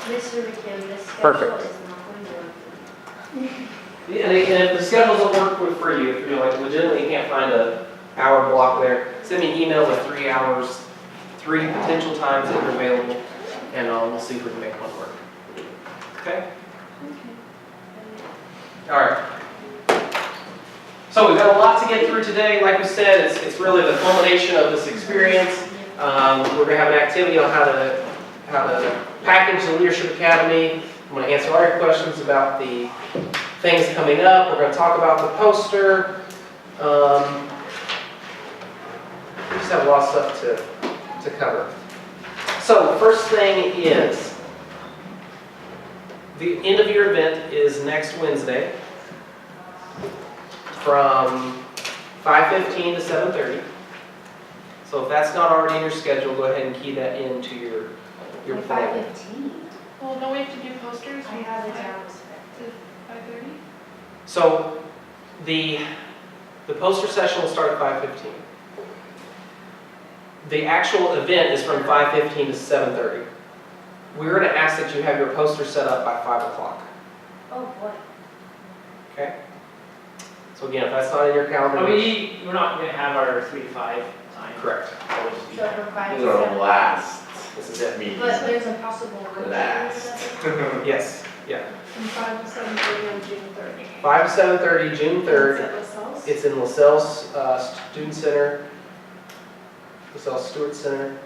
Mr. McKim, the schedule Perfect. is not going to work for me. And if the schedule doesn't work for you, if you're like legitimately can't find a hour block there, send me an email with 3 hours, 3 potential times that are available, and we'll see if we can make one work. Okay? All right. So we've got a lot to get through today. Like we said, it's really the culmination of this experience. We're going to have an activity on how to package the Leadership Academy. I'm going to answer all your questions about the things coming up. We're going to talk about the poster. We just have a lot of stuff to cover. So the first thing is, the end of your event is next Wednesday from 5:15 to 7:30. So if that's not already in your schedule, go ahead and key that into your plan. 5:15. Well, don't we have to do posters? I have it down. To 5:30? So the poster session will start at 5:15. The actual event is from 5:15 to 7:30. We're going to ask that you have your poster set up by 5 o'clock. Oh, boy. Okay? So again, if that's not in your calendar. We're not going to have our 3 to 5 time. Correct. So from 5 These to are 7. last This is it. meetings. But there's a possible rotation. Last. Yes. Yeah. From 5 to 7:30 on June 3rd. 5 to 7:30, June 3rd. At LaSalle's? It's in LaSalle's Student Center, LaSalle Stewart Center.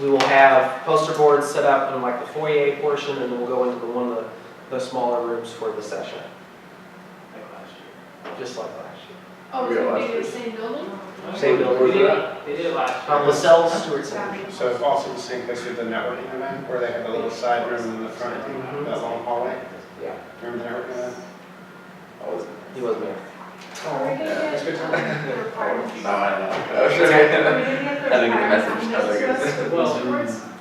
We will have poster boards set up in like the foyer portion, and then we'll go into one of the smaller rooms for the session, Like last year. just like last year. Oh, it's going to be the same building? Same building. They did it last year. LaSalle Stewart Center. So it's also the same place with the networking event, where they have the little side room in the front, that long hallway? Yeah, Remember the networking event? he wasn't there. Yeah, it's good time. No, I know. I didn't get the message. I was like, Well,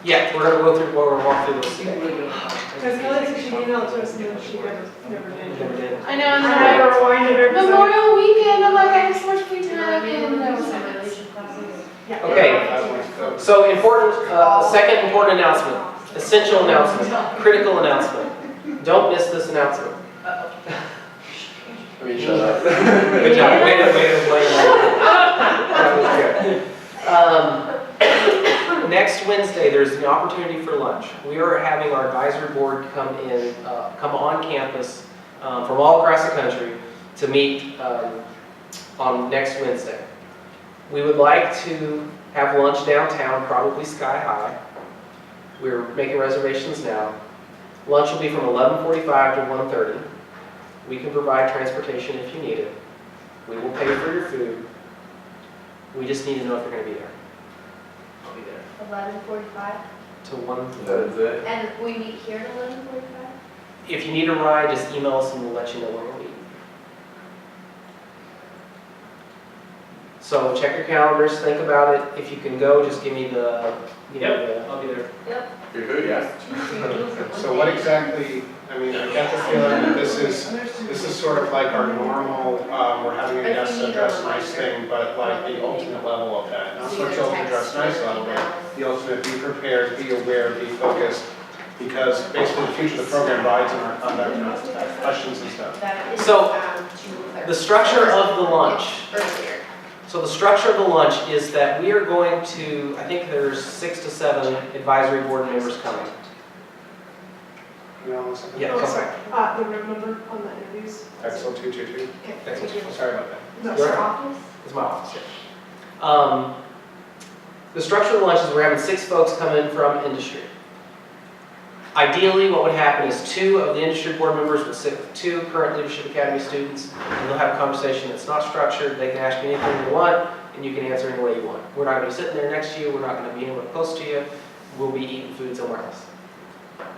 Yeah, we're gonna go through, we're gonna walk through those today. Because Kelly said she emailed to us and she never Never did. did. I know, and I then never reminded her. 'cause I- Memorial Weekend, I'm like, I have so much free You know what I time, mean? and that was Some nice. relation classes. Yeah. Okay. So important, second important announcement, essential announcement, critical announcement. Don't miss this announcement. I mean, shut up. Good job, way to blame that. That was good. Next Wednesday, there's an opportunity for lunch. We are having our advisory board come on campus from all across the country to meet on next Wednesday. We would like to have lunch downtown, probably Sky High. We're making reservations now. Lunch will be from 11:45 to 1:30. We can provide transportation if you need it. We will pay for your food. We just need to know if you're going to be there. I'll be there. 11:45. To 1. That is it. And we meet here at 11:45? If you need a ride, just email us and we'll let you know when we'll meet. So check your calendars, think about it. If you can go, just give me the, Yep, I'll be there. Your food, yeah. So what exactly, I mean, I get the feeling that this is sort of like our normal, we're having a guest address nice thing, but like the ultimate level of that. Not so much ultimate dress nice level, but the ultimate be prepared, be aware, be focused. Because basically the future of the program rides on our conduct and our questions and stuff. So, the structure of the lunch. Earlier. So the structure of the lunch is that we are going to, I think there's 6 to 7 advisory board members coming. You know, something? Yeah, Oh, come sorry. The room number on the interviews. Excel 222. Okay. Excellent. Sorry about that. No, Your sorry. office? It's my office, yeah. The structure of the lunch is we're having 6 folks come in from industry. Ideally, what would happen is 2 of the industry board members would sit with 2 current Leadership Academy students, and they'll have a conversation that's not structured. They can ask you anything you want, and you can answer any way you want. We're not going to be sitting there next to you. We're not going to be anywhere close to you. We'll be eating food somewhere else.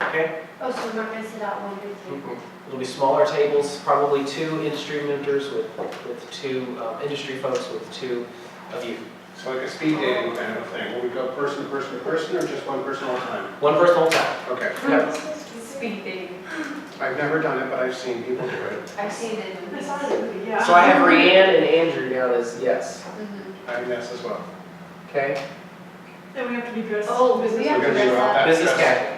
Okay? Oh, so we're not going to sit out one big table? It'll be smaller tables, probably 2 industry mentors with 2 industry folks with 2 of you. So like a speed dating kind of a thing. Will we go person to person to person, or just one person all the time? One person whole time. Okay. Yep. Speed dating. I've never done it, but I've seen people do it. I've seen it in I movies. saw it in the movie, yeah. So I have Rhiann and Andrew down as yes. Mhm. I mean, yes as well. Okay? And we have to be dressed. Oh, business. we have to We're gonna do dress all up. that. Business Yes. casual.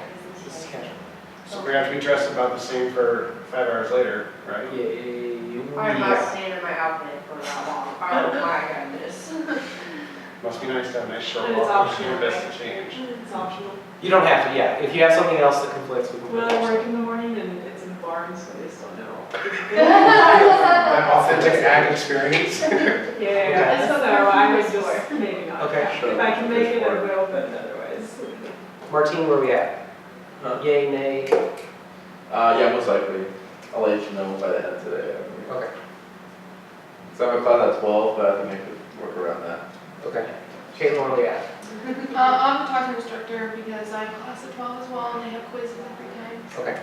we have to be dressed about the same for 5 hours later, right? I'm not Yes. staying in my outfit for that long. Oh my goodness. Must be nice to have a nice short And it's walk, optional, best right? to change. It's optional. You don't have to, yeah. If you have something else that conflicts, we can. When I work in the morning and it's in Barnes, so they still know. That authentic ag experience. Yeah, so I would just, maybe not. Okay. If I can make it, I will, but otherwise. Martine, where we at? Huh? Yay, nay? Yeah, most likely. I'll let you know by the end of today. Okay. So I have a class at 12, but I think I could work around that. Okay. Caitlin, where we at? I'm the talking instructor because I have class at 12 as well and they have quizzes every time. Okay.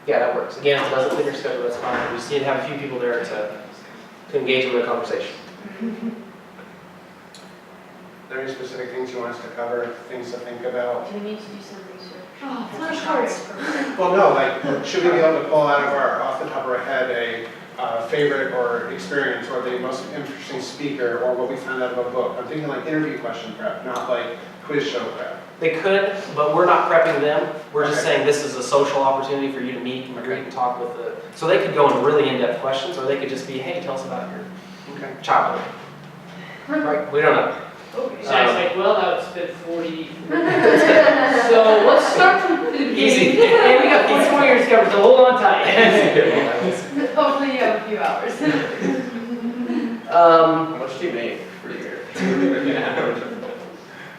Yeah, that works. Again, if it doesn't fit your schedule, that's fine. We just need to have a few people there to engage in the conversation. Are there any specific things you want us to cover, things to think about? Do we need to do some research? Oh, flashcards. Well, no, like, should we be able to pull out of our, off the top of our head, a favorite or experience, or the most interesting speaker, or what we found out of a book? I'm thinking like interview question prep, not like quiz show prep. They could, but we're not prepping them. We're just Okay. saying this is a social opportunity for you to meet and greet and talk with the, so they could go into really in-depth questions, or they could just be, hey, tell us about your Okay. childhood. Right, we don't know. Okay. So I was like, well, that was fit 40. So let's start from the beginning. Easy. Hey, we got these 20 years covered, so hold on tight. Hopefully you have a few hours. How much do you make for a year?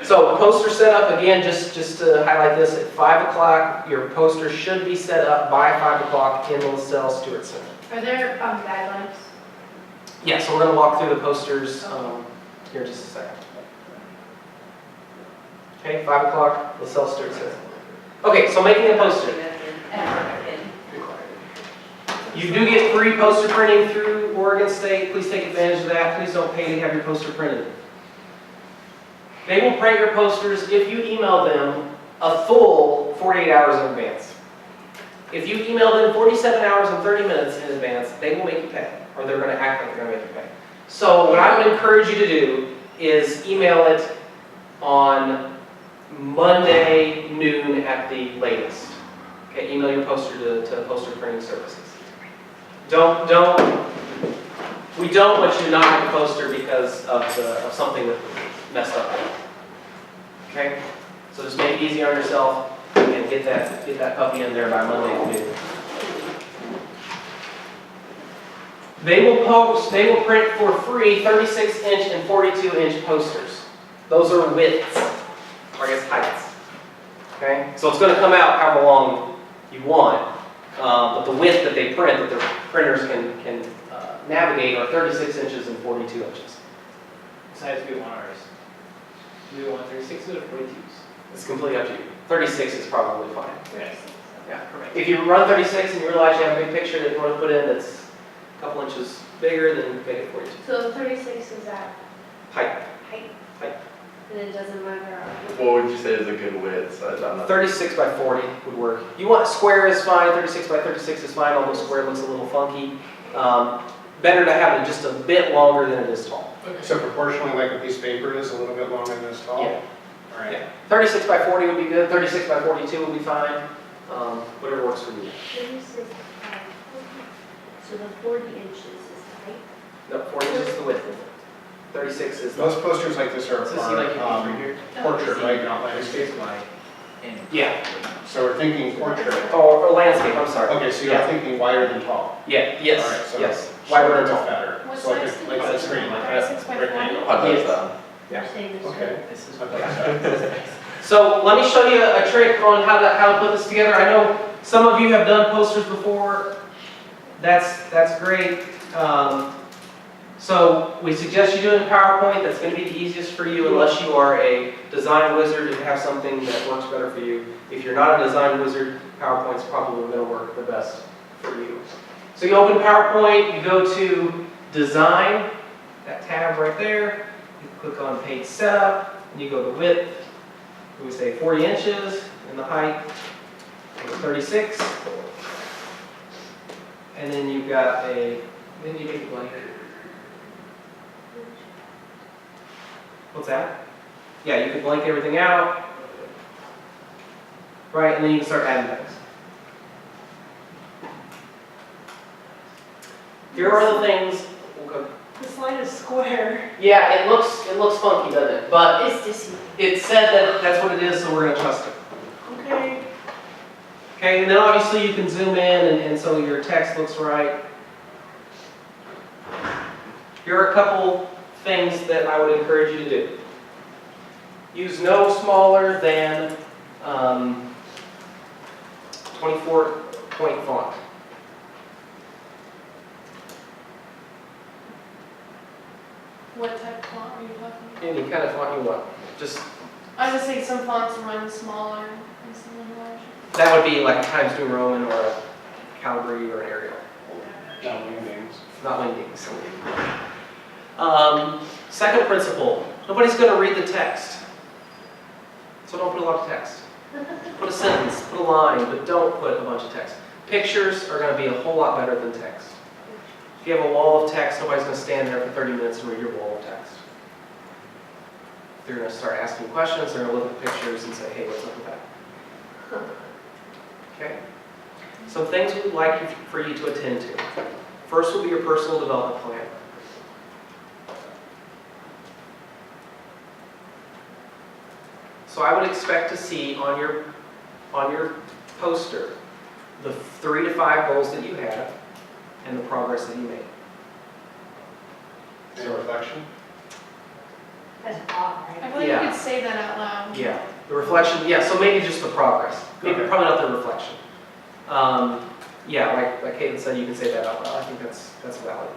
So poster setup, again, just to highlight this, at 5 o'clock, your poster should be set up by 5 o'clock in the LaSalle Stewart Center. Are there guidelines? Yeah, so we're gonna walk through the posters here in just a second. Okay, 5 o'clock, LaSalle Stewart Center. Okay, so making a poster. You do get free poster printing through Oregon State. Please take advantage of that. Please don't pay to have your poster printed. They will print your posters if you email them a full 48 hours in advance. If you email them 47 hours and 30 minutes in advance, they will make you pay, or they're going to act like they're going to make you pay. So what I would encourage you to do is email it on Monday noon at the latest. Okay, email your poster to Poster Printing Services. We don't want you to not have a poster because of something that messed up. Okay? So just make it easy on yourself and get that puppy in there by Monday noon. They will print for free 36-inch and 42-inch posters. Those are widths, or I guess heights. Okay? So it's going to come out however long you want. But the width that they print, that the printers can navigate, are 36 inches and 42 inches. Size we want ours. Do we want 36s or 42s? It's completely up to you. 36 is probably fine. Okay. Yeah. If you run 36 and you realize you have a big picture that you want to put in that's a couple inches bigger, then make it 42. So 36 is that Height. height? Height. And it doesn't matter. What would you say is a good width size? I'm not. 36 by 40 would work. You want square is fine. 36 by 36 is fine. Although square looks a little funky. Better to have it just a bit longer than it is tall. So proportionally, like a piece of paper is a little bit longer than this tall? Yeah. All right. Yeah. 36 by 40 would be good. 36 by 42 would be fine. Whatever works for you. 36 by 40. So the 40 inches is the height? No, 40 is just the width. 36 is the. Most posters like this are So see like you can here. portrait, right, not landscape? Yeah. So we're thinking portrait. Or landscape. I'm sorry. Okay, so you're Yeah. thinking wider than tall. Yeah. Yes. All right, so Yes. Wider than shorter tall. better. What So like size a- did like you that say? screen, like 36 that by rectangle. 40? Hot dog Yes. style. You're saying this Okay. This is. Okay. So let me show you a trick on how to put this together. I know some of you have done posters before. That's great. So we suggest you do it in PowerPoint. That's going to be the easiest for you unless you are a design wizard and have something that works better for you. If you're not a design wizard, PowerPoint's probably going to work the best for you. So you open PowerPoint, you go to Design, that tab right there. You click on Page Setup, and you go to Width. We say 40 inches, and the height is 36. And then you've got then you make it blank. What's that? Yeah, you can blank everything out. Right, and then you can start adding things. Here are the things, okay. The slide is square. Yeah, it looks funky, doesn't it? But It's deceiving. it said that that's what it is, so we're gonna trust it. Okay. Okay, and then obviously you can zoom in and so your text looks right. Here are a couple things that I would encourage you to do. Use no smaller than 24-point font. What type of font are you talking about? Any kind of font you want. Just, I would say some fonts run smaller and some run larger. that would be like Times New Roman or a Calgary or an Arial. No, wingdings. Not Wingdings. Second principle, nobody's going to read the text. So don't put a lot of text. Put a sentence, put a line, but don't put a bunch of text. Pictures are going to be a whole lot better than text. If you have a wall of text, nobody's going to stand there for 30 minutes and read your wall of text. They're going to start asking questions, they're going to look at the pictures and say, hey, what's up with that? Okay? Some things we'd like for you to attend to. First will be your personal development plan. So I would expect to see on your poster the 3 to 5 goals that you have and the progress that you made. Is there reflection? That's odd, I right? feel like Yeah. you could say that out loud. Yeah, the reflection, yeah, so maybe just the progress. Maybe Okay. probably not the reflection. Yeah, like Caitlin said, you can say that out loud. I think that's valid.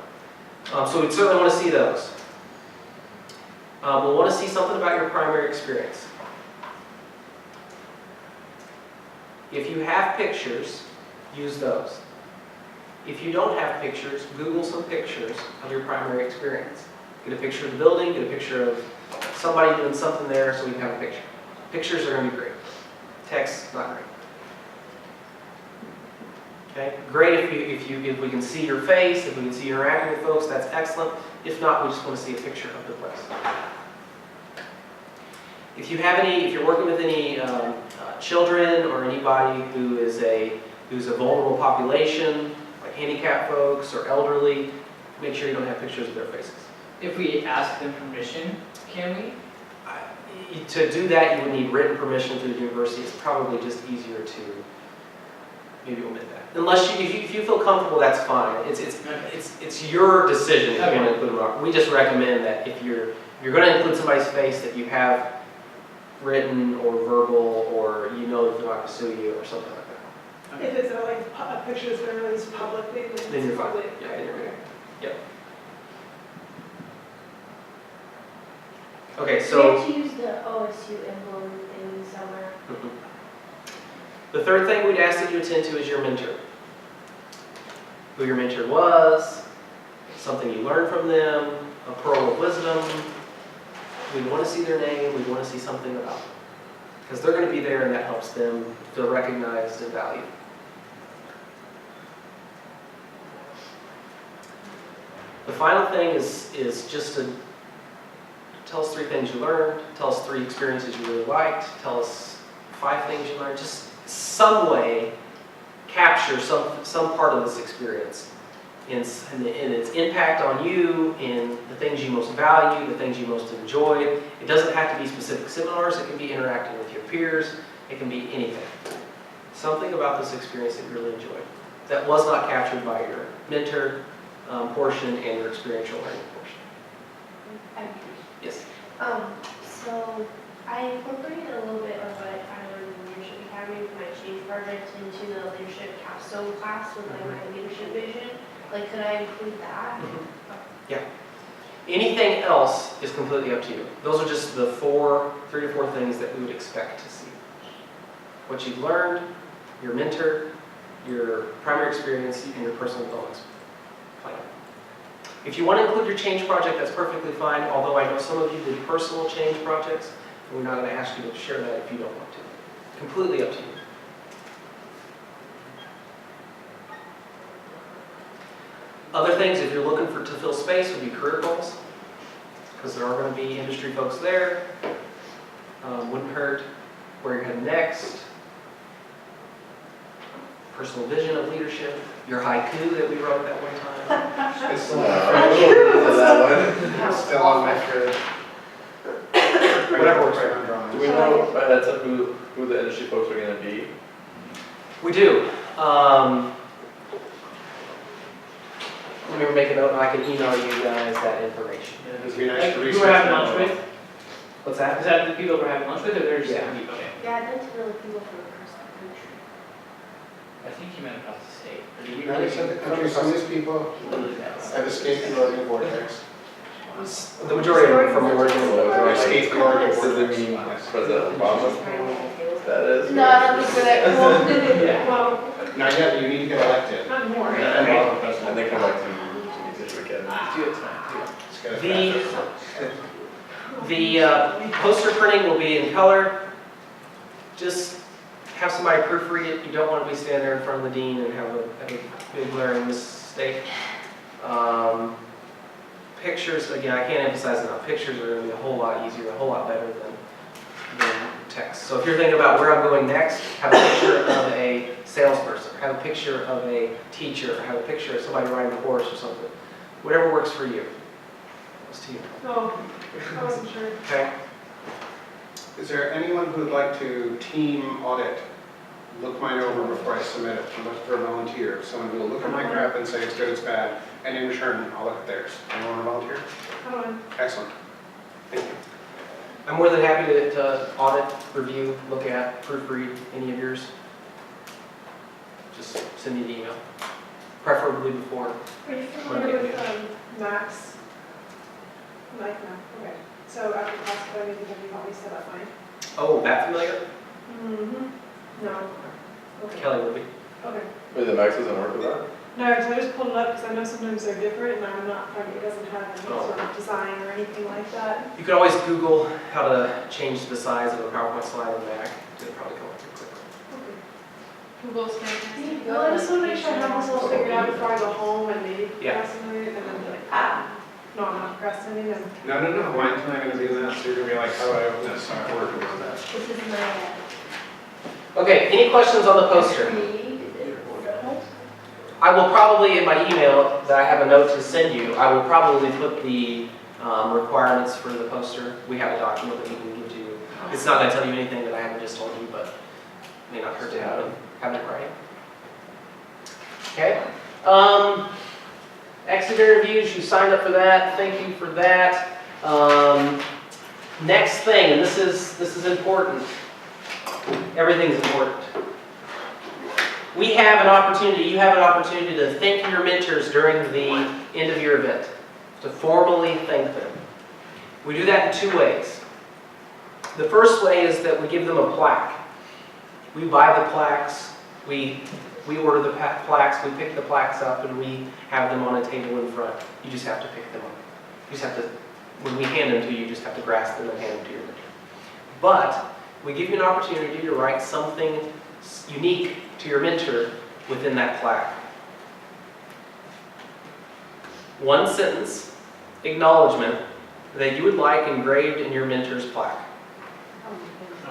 So we'd certainly want to see those. We'll want to see something about your primary experience. If you have pictures, use those. If you don't have pictures, Google some pictures of your primary experience. Get a picture of the building, get a picture of somebody doing something there so we can have a picture. Pictures are going to be great. Text, not great. Okay, great if we can see your face, if we can see you interacting with folks, that's excellent. If not, we just want to see a picture of the place. If you're working with any children or anybody who's a vulnerable population, like handicapped folks or elderly, make sure you don't have pictures of their faces. If we ask them permission, can we? To do that, you would need written permission through the university. It's probably just easier to maybe omit that. Unless if you feel comfortable, that's fine. It's your decision if you want to include them or not. We just recommend that if you're going to include somebody's face, that you have written or verbal, or you know that they're not going to sue you or something like that. If it's a picture that's been released publicly, Then you're it's fine. public. Yeah, then you're good. Yep. Okay, We so. have to use the OSU emblem thing somewhere. Mhm. The third thing we'd ask that you attend to is your mentor. Who your mentor was, something you learned from them, a pearl of wisdom. We want to see their name, we want to see something about them. Because they're going to be there and that helps them feel recognized and valued. The final thing is just to tell us 3 things you learned, tell us 3 experiences you really liked, tell us 5 things you learned, just some way capture some part of this experience in its impact on you, in the things you most value, the things you most enjoyed. It doesn't have to be specific seminars, it can be interacting with your peers, it can be anything. Something about this experience that you really enjoyed that was not captured by your mentor portion and your experiential learning portion. Yes. So I incorporated a little bit of what I kind of learned in Leadership Academy with my change project into the leadership capstone class with like my leadership vision. Like, could I include that? Yeah. Anything else is completely up to you. Those are just the 3 to 4 things that we would expect to see. What you've learned, your mentor, your primary experience, and your personal development plan. If you want to include your change project, that's perfectly fine, although I know some of you did personal change projects, and we're not going to ask you to share that if you don't want to. Completely up to you. Other things, if you're looking to fill space, would be career goals, because there are going to be industry folks there. Wouldn't hurt where you're heading next. personal vision of leadership, your haiku that we wrote that one time. It's still No, on I my don't know that fridge. It's still on my fridge. Whatever works. Right on one. drawings. Do we know by heads up who the industry folks are gonna be? We do. Let me make a note and I can email you guys that information. It'd be nice Like, to who research. we're having more. lunch with? What's Is that? that the people we're having lunch with, or they're just Yeah. gonna be, okay. Yeah, I'd like to know the people from across the country. I think you meant across the state. Or did we Now they said the country, some of these people have escaped the Oregon vortex. The majority of them from Oregon. They escaped the Oregon Does it vortex. mean President Obama? That is. No, I don't think we're that cool. Yeah. Well, Not yet, you need to get elected. not more. And then Okay. Obama president. And they come back to this weekend. Do it tonight, do it. Let's get it The- back. The poster printing will be in color. Just have somebody proofread it. You don't want to be standing there in front of the dean and have a big glaring mistake. Pictures, again, I can't emphasize enough, pictures are going to be a whole lot easier, a whole lot better than text. So if you're thinking about where I'm going next, have a picture of a salesperson, have a picture of a teacher, have a picture of somebody riding a horse or something. Whatever works for you. It's to you. Oh, I wasn't sure. Okay? Is there anyone who'd like to team audit? Look mine over before I submit it. I'm looking for a volunteer. Someone who will look at my crap and say it's good, it's bad, and in return, I'll look at theirs. Anyone want to volunteer? Come on. Excellent. Thank you. I'm more than happy to audit, review, look at, proofread any of yours. Just send me the email, preferably before. Are you familiar with Max? Like, no, okay. So after class, if I maybe have you help me set up mine? Oh, that familiar? Mm-hmm. No. Okay. Kelly will be. Okay. Wait, the Max doesn't work with that? No, because I just pulled it up because I know sometimes they're different and I'm not finding, it doesn't have any Oh. sort of design or anything like that. You can always Google how to change the size of a PowerPoint slide on Mac. It'll probably come up pretty quickly. Okay. Google's fantastic. Well, I just want to make sure I have this all figured out before I go home and maybe Yeah. procrastinate and then be like, no, I'm not procrastinating and No. Mine's not going to do that, so you're going to be like, how do I open this? So I'm working on that. This is my, Okay, any questions on the poster? I will probably, in my email that I have a note to send you, I will probably put the requirements for the poster. We have a document that we can give to you. It's not going to tell you anything that I haven't just told you, but it may not hurt to have it right. Okay. Exit interviews, you signed up for that. Thank you for that. Next thing, and this is important. Everything's important. We have an opportunity, you have an opportunity to thank your mentors during the end of your event, to formally thank them. We do that in two ways. The first way is that we give them a plaque. We buy the plaques, we order the plaques, we pick the plaques up, and we have them on a table in front. You just have to pick them up. You just have to, when we hand them to you, you just have to grasp them and hand them to your mentor. But we give you an opportunity to write something unique to your mentor within that plaque. One sentence, acknowledgement, that you would like engraved in your mentor's plaque.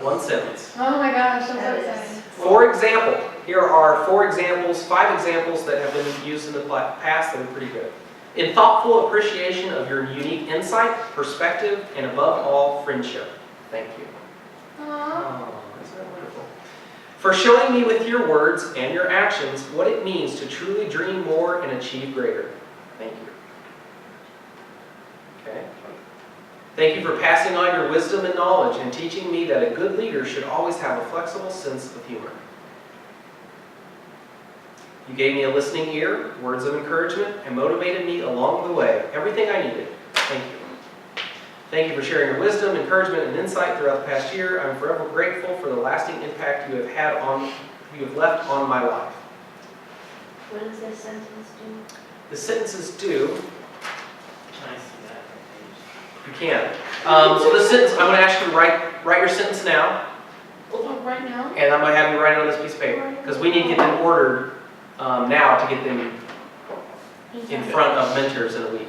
One sentence. Oh my gosh, I'm so That is- excited. For example, here are 5 examples that have been used in the past that are pretty good. In thoughtful appreciation of your unique insight, perspective, and above all, friendship. Thank you. Aww. Oh, isn't that wonderful? For showing me with your words and your actions what it means to truly dream more and achieve greater. Thank you. Okay. Thank you for passing on your wisdom and knowledge and teaching me that a good leader should always have a flexible sense of humor. You gave me a listening ear, words of encouragement, and motivated me along the way. Everything I needed. Thank you. Thank you for sharing your wisdom, encouragement, and insight throughout the past year. I'm forever grateful for the lasting impact you have left on my life. what does this sentence do? The sentence is due. Can I see that? You can. So this sentence, I'm going to ask you to write your sentence now, Oh, right now? and I'm going to have you write it on this piece of paper because we need to get them ordered now to get them in front of mentors in a week.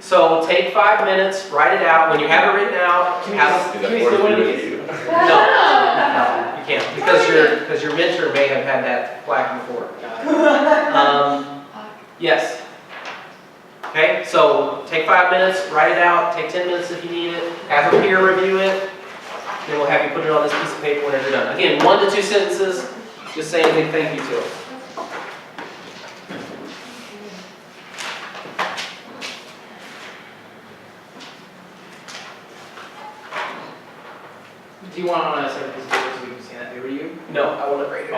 So take 5 minutes, write it out. When you have it written out, have Is that Can we more still to do win with you? no. You You can't, because your mentor may have had that plaque before. Yes. Okay, so take 5 minutes, write it out, take 10 minutes if you need it, have a peer review it, then we'll have you put it on this piece of paper whenever you're done. Again, 1 to 2 sentences, just saying a big thank you to them. Do you want on a separate piece of paper so we can see that paper you? No, I want it right here.